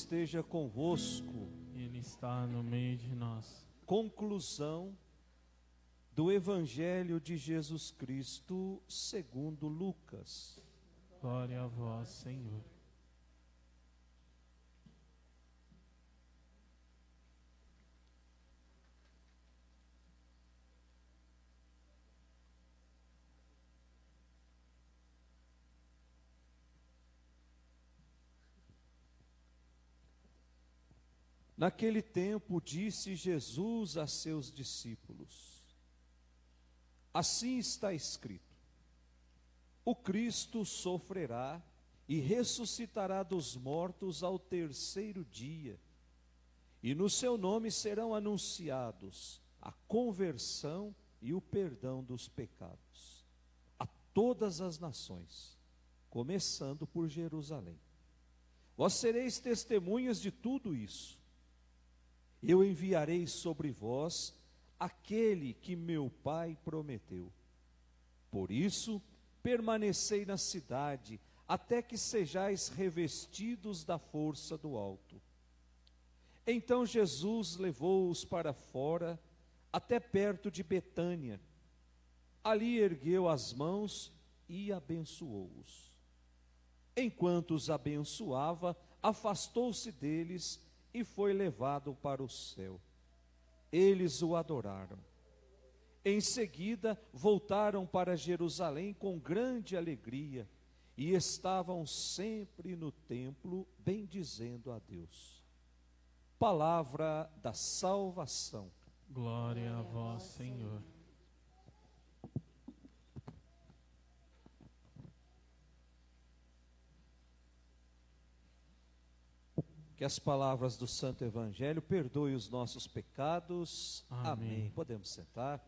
esteja convosco. Ele está no meio de nós. Conclusão do Evangelho de Jesus Cristo segundo Lucas. Glória a vós, Senhor. Naquele tempo disse Jesus a seus discípulos: assim está escrito: o Cristo sofrerá e ressuscitará dos mortos ao terceiro dia, e no seu nome serão anunciados a conversão e o perdão dos pecados a todas as nações, começando por Jerusalém. Vós sereis testemunhas de tudo isso. Eu enviarei sobre vós aquele que meu Pai prometeu. Por isso, permanecei na cidade, até que sejais revestidos da força do alto. Então Jesus levou-os para fora, até perto de Betânia. Ali ergueu as mãos e abençoou-os. Enquanto os abençoava, afastou-se deles e foi levado para o céu. Eles o adoraram. Em seguida, voltaram para Jerusalém com grande alegria e estavam sempre no templo, bendizendo a Deus. Palavra da salvação. Glória a vós, Senhor. Que as palavras do Santo Evangelho perdoem os nossos pecados. Amém. Podemos sentar.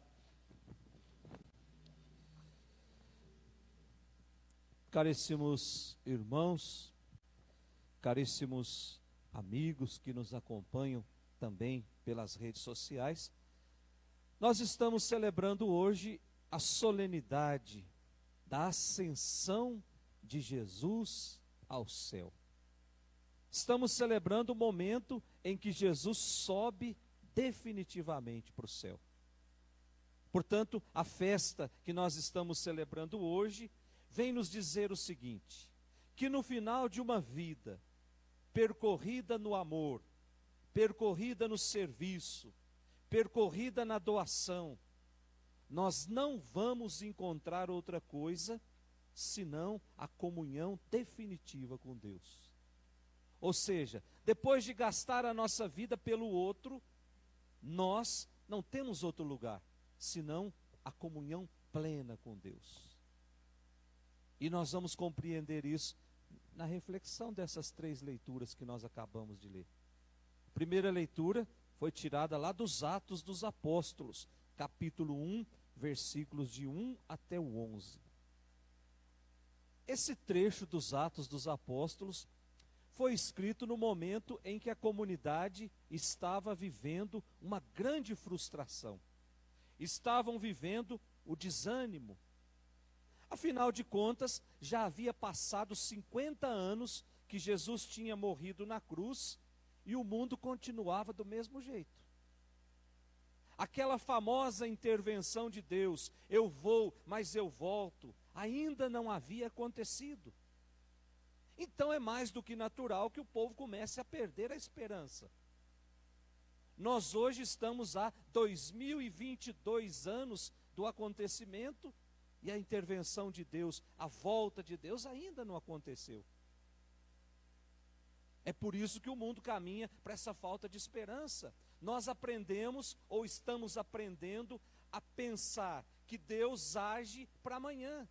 Caríssimos irmãos, caríssimos amigos que nos acompanham também pelas redes sociais, nós estamos celebrando hoje a solenidade da ascensão de Jesus ao céu. Estamos celebrando o momento em que Jesus sobe definitivamente para o céu. Portanto, a festa que nós estamos celebrando hoje vem nos dizer o seguinte: que no final de uma vida percorrida no amor, percorrida no serviço, percorrida na doação, nós não vamos encontrar outra coisa senão a comunhão definitiva com Deus. Ou seja, depois de gastar a nossa vida pelo outro, nós não temos outro lugar, senão a comunhão plena com Deus. E nós vamos compreender isso na reflexão dessas três leituras que nós acabamos de ler. A primeira leitura foi tirada lá dos Atos dos Apóstolos, capítulo 1, versículos de 1 até o 11. Esse trecho dos Atos dos Apóstolos foi escrito no momento em que a comunidade estava vivendo uma grande frustração. Estavam vivendo o desânimo. Afinal de contas, já havia passado 50 anos que Jesus tinha morrido na cruz e o mundo continuava do mesmo jeito. Aquela famosa intervenção de Deus, eu vou, mas eu volto, ainda não havia acontecido. Então é mais do que natural que o povo comece a perder a esperança. Nós hoje estamos há 2022 anos do acontecimento e a intervenção de Deus, a volta de Deus ainda não aconteceu. É por isso que o mundo caminha para essa falta de esperança. Nós aprendemos ou estamos aprendendo a pensar que Deus age para amanhã.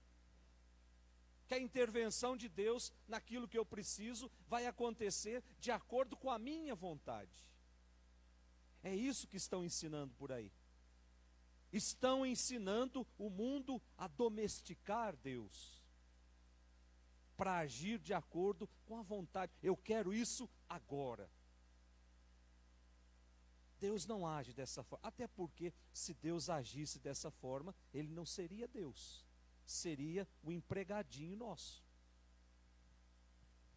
Que a intervenção de Deus naquilo que eu preciso vai acontecer de acordo com a minha vontade. É isso que estão ensinando por aí. Estão ensinando o mundo a domesticar Deus, para agir de acordo com a vontade. Eu quero isso agora. Deus não age dessa forma, até porque se Deus agisse dessa forma, Ele não seria Deus. Seria o empregadinho nosso.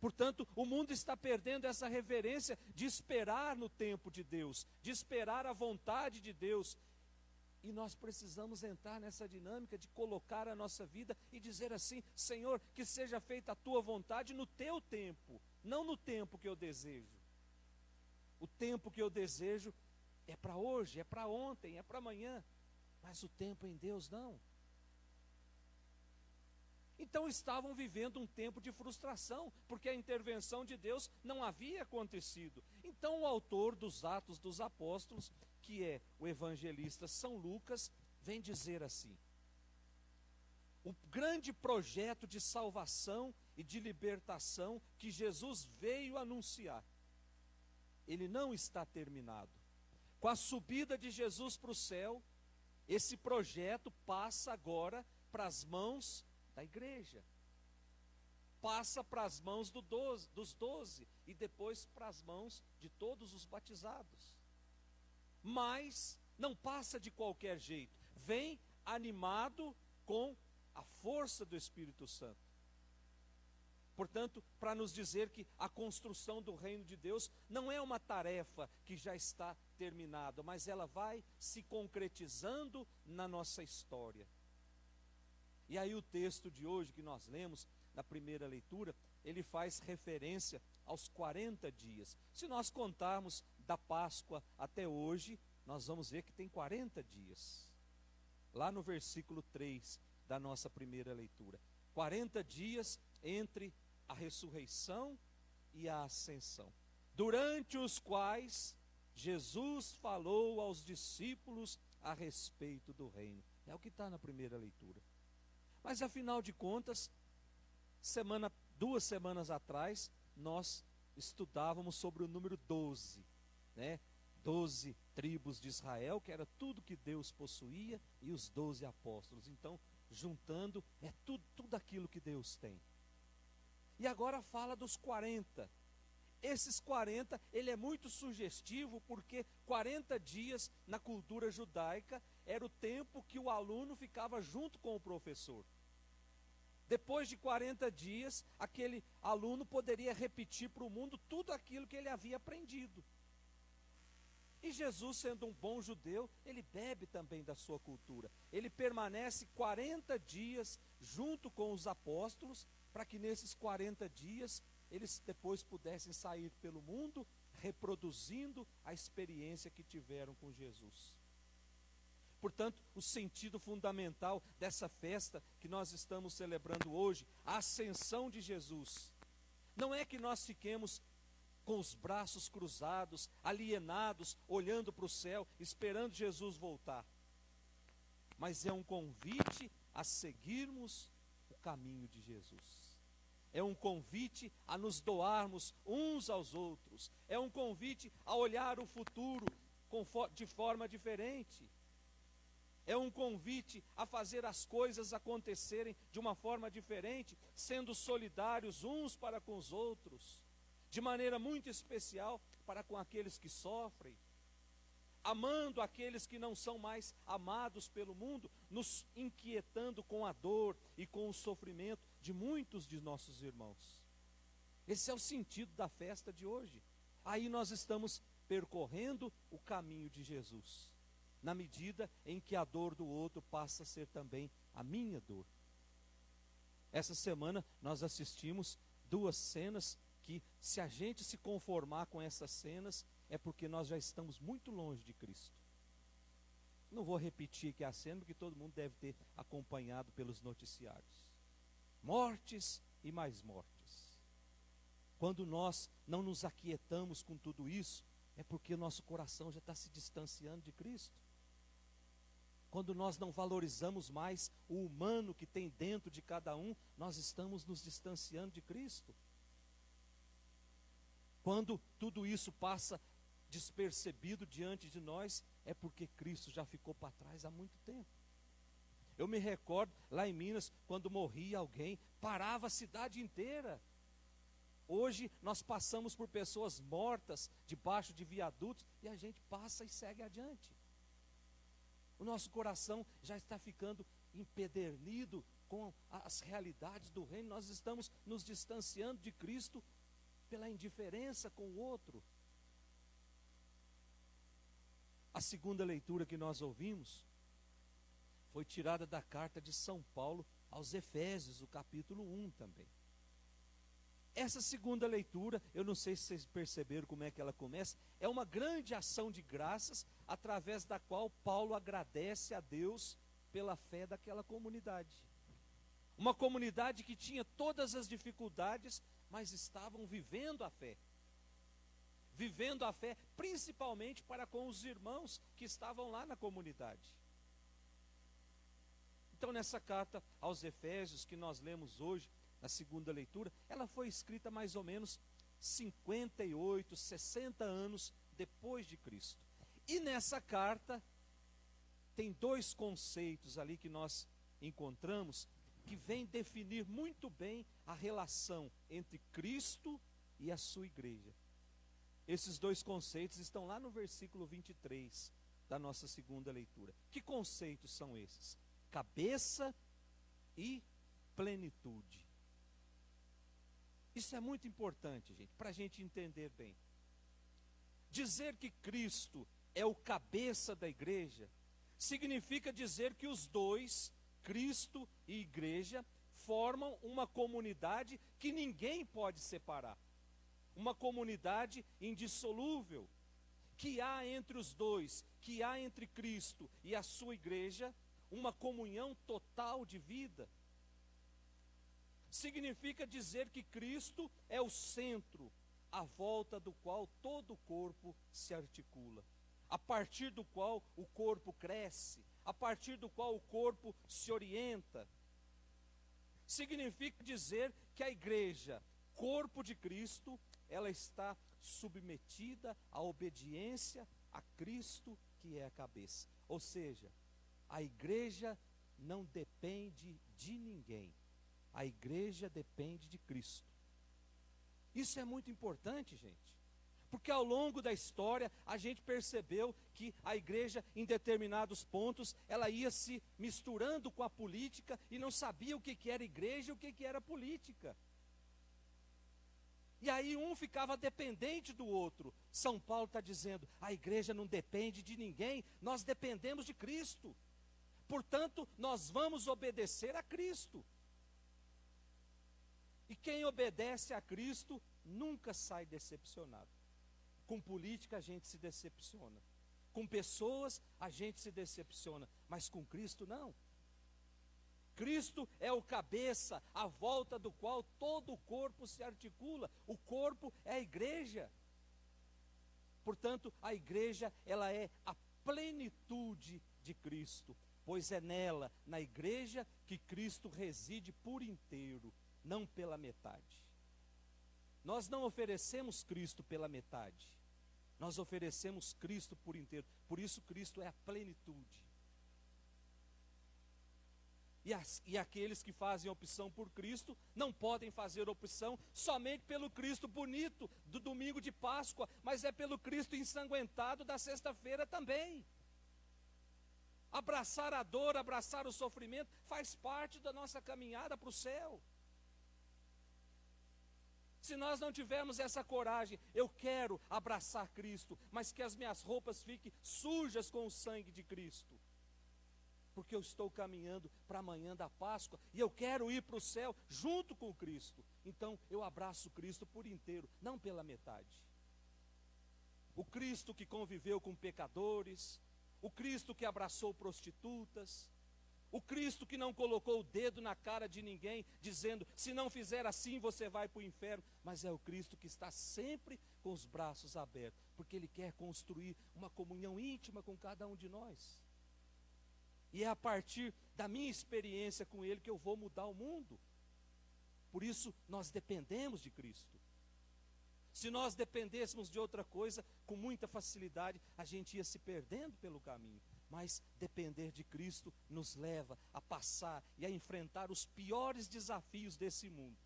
Portanto, o mundo está perdendo essa reverência de esperar no tempo de Deus, de esperar a vontade de Deus. E nós precisamos entrar nessa dinâmica de colocar a nossa vida e dizer assim: Senhor, que seja feita a tua vontade no teu tempo, não no tempo que eu desejo. O tempo que eu desejo é para hoje, é para ontem, é para amanhã, mas o tempo em Deus não. Então estavam vivendo um tempo de frustração, porque a intervenção de Deus não havia acontecido. Então o autor dos Atos dos Apóstolos, que é o evangelista São Lucas, vem dizer assim: o grande projeto de salvação e de libertação que Jesus veio anunciar, ele não está terminado. Com a subida de Jesus para o céu, esse projeto passa agora para as mãos da igreja, passa para as mãos dos 12 e depois para as mãos de todos os batizados. Mas não passa de qualquer jeito, vem animado com a força do Espírito Santo. Portanto, para nos dizer que a construção do reino de Deus não é uma tarefa que já está terminada, mas ela vai se concretizando na nossa história. E aí o texto de hoje que nós lemos, na primeira leitura, ele faz referência aos 40 dias. Se nós contarmos da Páscoa até hoje, nós vamos ver que tem 40 dias. Lá no versículo 3 da nossa primeira leitura. 40 dias entre a ressurreição e a ascensão, durante os quais Jesus falou aos discípulos a respeito do reino. É o que está na primeira leitura. Mas afinal de contas, 2 semanas atrás, nós estudávamos sobre o número 12, né? 12 tribos de Israel, que era tudo que Deus possuía, e os 12 apóstolos. Então, juntando, é tudo aquilo que Deus tem. E agora fala dos 40. Esses 40, ele é muito sugestivo, porque 40 dias na cultura judaica era o tempo que o aluno ficava junto com o professor. Depois de 40 dias, aquele aluno poderia repetir para o mundo tudo aquilo que ele havia aprendido. E Jesus, sendo um bom judeu, ele bebe também da sua cultura. Ele permanece 40 dias junto com os apóstolos, para que nesses 40 dias eles depois pudessem sair pelo mundo, reproduzindo a experiência que tiveram com Jesus. Portanto, o sentido fundamental dessa festa que nós estamos celebrando hoje, a ascensão de Jesus, não é que nós fiquemos com os braços cruzados, alienados, olhando para o céu, esperando Jesus voltar. Mas é um convite a seguirmos o caminho de Jesus. É um convite a nos doarmos uns aos outros. É um convite a olhar o futuro de forma diferente. É um convite a fazer as coisas acontecerem de uma forma diferente, sendo solidários uns para com os outros, de maneira muito especial para com aqueles que sofrem, amando aqueles que não são mais amados pelo mundo, nos inquietando com a dor e com o sofrimento de muitos de nossos irmãos. Esse é o sentido da festa de hoje. Aí nós estamos percorrendo o caminho de Jesus, na medida em que a dor do outro passa a ser também a minha dor. Essa semana nós assistimos 2 cenas que, se a gente se conformar com essas cenas, é porque nós já estamos muito longe de Cristo. Não vou repetir aqui a cena, porque todo mundo deve ter acompanhado pelos noticiários. Mortes e mais mortes. Quando nós não nos aquietamos com tudo isso, é porque o nosso coração já está se distanciando de Cristo. Quando nós não valorizamos mais o humano que tem dentro de cada um, nós estamos nos distanciando de Cristo. Quando tudo isso passa despercebido diante de nós, é porque Cristo já ficou para trás há muito tempo. Eu me recordo, lá em Minas, quando morria alguém, parava a cidade inteira. Hoje nós passamos por pessoas mortas debaixo de viadutos e a gente passa e segue adiante. O nosso coração já está ficando empedernido com as realidades do reino, nós estamos nos distanciando de Cristo pela indiferença com o outro. A segunda leitura que nós ouvimos foi tirada da carta de São Paulo aos Efésios, o capítulo 1 também. Essa segunda leitura, eu não sei se vocês perceberam como é que ela começa, é uma grande ação de graças, através da qual Paulo agradece a Deus pela fé daquela comunidade. Uma comunidade que tinha todas as dificuldades, mas estavam vivendo a fé. Vivendo a fé, principalmente para com os irmãos que estavam lá na comunidade. Então, nessa carta aos Efésios, que nós lemos hoje, na segunda leitura, ela foi escrita mais ou menos 58, 60 anos depois de Cristo. E nessa carta, tem dois conceitos ali que nós encontramos, que vêm definir muito bem a relação entre Cristo e a sua igreja. Esses dois conceitos estão lá no versículo 23 da nossa segunda leitura. Que conceitos são esses? Cabeça e plenitude. Isso é muito importante, gente, para a gente entender bem. Dizer que Cristo é o cabeça da igreja, significa dizer que os dois, Cristo e igreja, formam uma comunidade que ninguém pode separar. Uma comunidade indissolúvel, que há entre os dois, que há entre Cristo e a sua igreja, uma comunhão total de vida. Significa dizer que Cristo é o centro, à volta do qual todo o corpo se articula, a partir do qual o corpo cresce, a partir do qual o corpo se orienta. Significa dizer que a igreja, corpo de Cristo, ela está submetida à obediência a Cristo, que é a cabeça. Ou seja, a igreja não depende de ninguém. A igreja depende de Cristo. Isso é muito importante, gente. Porque ao longo da história, a gente percebeu que a igreja, em determinados pontos, ela ia se misturando com a política e não sabia o que era igreja e o que era política. E aí um ficava dependente do outro. São Paulo está dizendo, a igreja não depende de ninguém, nós dependemos de Cristo. Portanto, nós vamos obedecer a Cristo. E quem obedece a Cristo nunca sai decepcionado. Com política a gente se decepciona. Com pessoas a gente se decepciona. Mas com Cristo não. Cristo é o cabeça, à volta do qual todo o corpo se articula. O corpo é a igreja. Portanto, a igreja, ela é a plenitude de Cristo. Pois é nela, na igreja, que Cristo reside por inteiro, não pela metade. Nós não oferecemos Cristo pela metade. Nós oferecemos Cristo por inteiro. Por isso Cristo é a plenitude. E aqueles que fazem opção por Cristo não podem fazer opção somente pelo Cristo bonito do domingo de Páscoa, mas é pelo Cristo ensanguentado da sexta-feira também. Abraçar a dor, abraçar o sofrimento, faz parte da nossa caminhada para o céu. Se nós não tivermos essa coragem, eu quero abraçar Cristo, mas que as minhas roupas fiquem sujas com o sangue de Cristo. Porque eu estou caminhando para amanhã da Páscoa e eu quero ir para o céu junto com Cristo. Então eu abraço Cristo por inteiro, não pela metade. O Cristo que conviveu com pecadores, o Cristo que abraçou prostitutas, o Cristo que não colocou o dedo na cara de ninguém, dizendo, se não fizer assim você vai para o inferno. Mas é o Cristo que está sempre com os braços abertos, porque Ele quer construir uma comunhão íntima com cada um de nós. E é a partir da minha experiência com Ele que eu vou mudar o mundo. Por isso nós dependemos de Cristo. Se nós dependêssemos de outra coisa, com muita facilidade a gente ia se perdendo pelo caminho. Mas depender de Cristo nos leva a passar e a enfrentar os piores desafios desse mundo,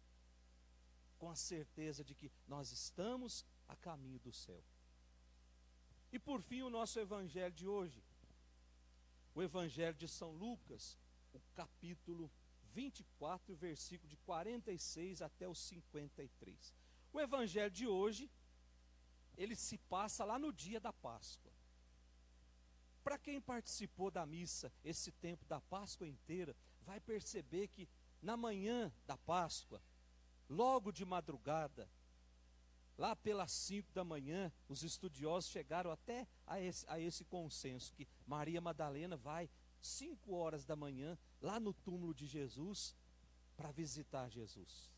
com a certeza de que nós estamos a caminho do céu. E por fim o nosso evangelho de hoje, o evangelho de São Lucas, o capítulo 24, versículo de 46 até o 53. O evangelho de hoje, ele se passa lá no dia da Páscoa. Para quem participou da missa esse tempo da Páscoa inteira, vai perceber que na manhã da Páscoa, logo de madrugada, lá pelas 5 da manhã, os estudiosos chegaram até a esse consenso, que Maria Madalena vai 5 horas da manhã, lá no túmulo de Jesus, para visitar Jesus.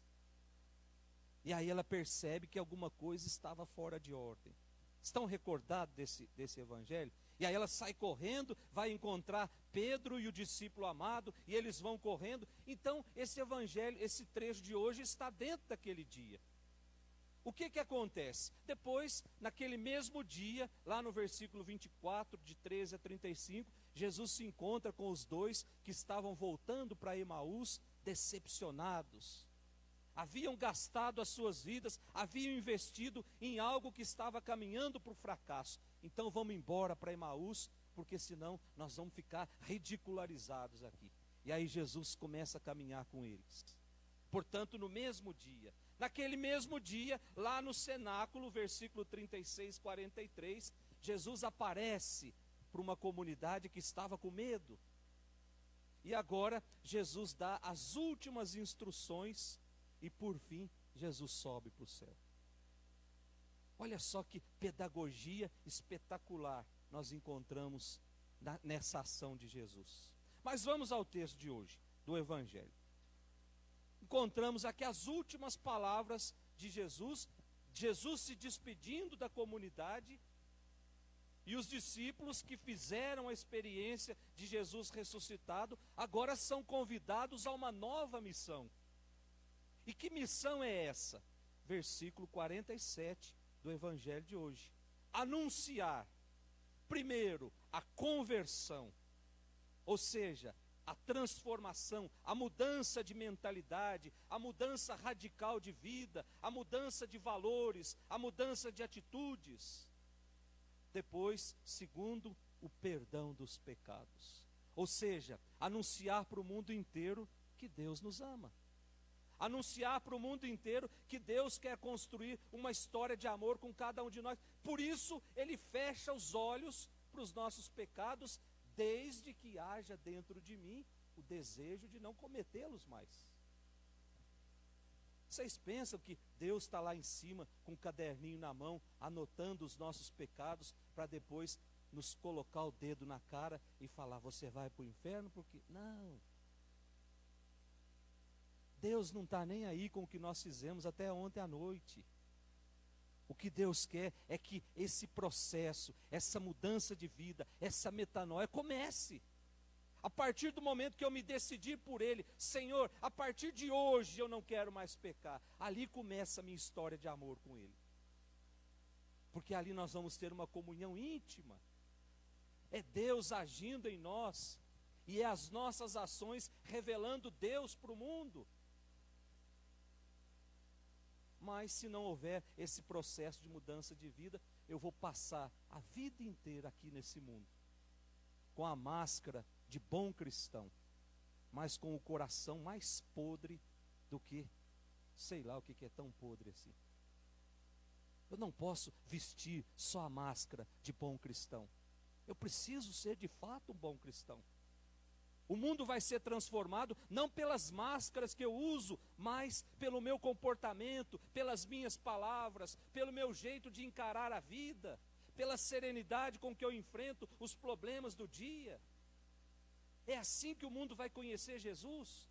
E aí ela percebe que alguma coisa estava fora de ordem. Estão recordados desse evangelho? E aí ela sai correndo, vai encontrar Pedro e o discípulo amado, e eles vão correndo. Então, esse evangelho, esse trecho de hoje está dentro daquele dia. O que acontece? Depois, naquele mesmo dia, lá no versículo 24, de 13 a 35, Jesus se encontra com os dois que estavam voltando para Emaús, decepcionados. Haviam gastado as suas vidas, haviam investido em algo que estava caminhando para o fracasso. Então vamos embora para Emaús, porque senão nós vamos ficar ridicularizados aqui. E aí Jesus começa a caminhar com eles. Portanto, no mesmo dia, naquele mesmo dia, lá no cenáculo, versículo 36, 43, Jesus aparece para uma comunidade que estava com medo. E agora Jesus dá as últimas instruções e por fim Jesus sobe para o céu. Olha só que pedagogia espetacular nós encontramos nessa ação de Jesus. Mas vamos ao texto de hoje, do Evangelho. Encontramos aqui as últimas palavras de Jesus, Jesus se despedindo da comunidade, e os discípulos que fizeram a experiência de Jesus ressuscitado, agora são convidados a uma nova missão. E que missão é essa? Versículo 47 do Evangelho de hoje. Anunciar, primeiro, a conversão, ou seja, a transformação, a mudança de mentalidade, a mudança radical de vida, a mudança de valores, a mudança de atitudes. Depois, segundo, o perdão dos pecados. Ou seja, anunciar para o mundo inteiro que Deus nos ama. Anunciar para o mundo inteiro que Deus quer construir uma história de amor com cada um de nós. Por isso, Ele fecha os olhos para os nossos pecados, desde que haja dentro de mim o desejo de não cometê-los mais. Vocês pensam que Deus está lá em cima com um caderninho na mão, anotando os nossos pecados, para depois nos colocar o dedo na cara e falar, você vai para o inferno? Porque não. Deus não está nem aí com o que nós fizemos até ontem à noite. O que Deus quer é que esse processo, essa mudança de vida, essa metanoia comece. A partir do momento que eu me decidi por Ele, Senhor, a partir de hoje eu não quero mais pecar. Ali começa a minha história de amor com Ele. Porque ali nós vamos ter uma comunhão íntima. É Deus agindo em nós. E é as nossas ações revelando Deus para o mundo. Mas se não houver esse processo de mudança de vida, eu vou passar a vida inteira aqui nesse mundo, com a máscara de bom cristão, mas com o coração mais podre do que, sei lá o que é tão podre assim. Eu não posso vestir só a máscara de bom cristão. Eu preciso ser de fato um bom cristão. O mundo vai ser transformado não pelas máscaras que eu uso, mas pelo meu comportamento, pelas minhas palavras, pelo meu jeito de encarar a vida, pela serenidade com que eu enfrento os problemas do dia. É assim que o mundo vai conhecer Jesus.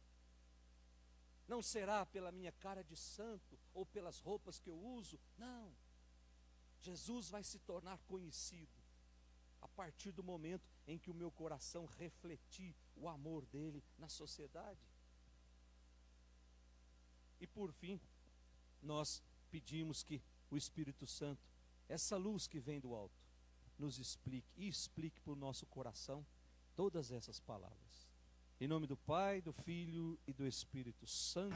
Não será pela minha cara de santo ou pelas roupas que eu uso, não. Jesus vai se tornar conhecido a partir do momento em que o meu coração refletir o amor dele na sociedade. E por fim, nós pedimos que o Espírito Santo, essa luz que vem do alto, nos explique e explique para o nosso coração todas essas palavras. Em nome do Pai, do Filho e do Espírito Santo.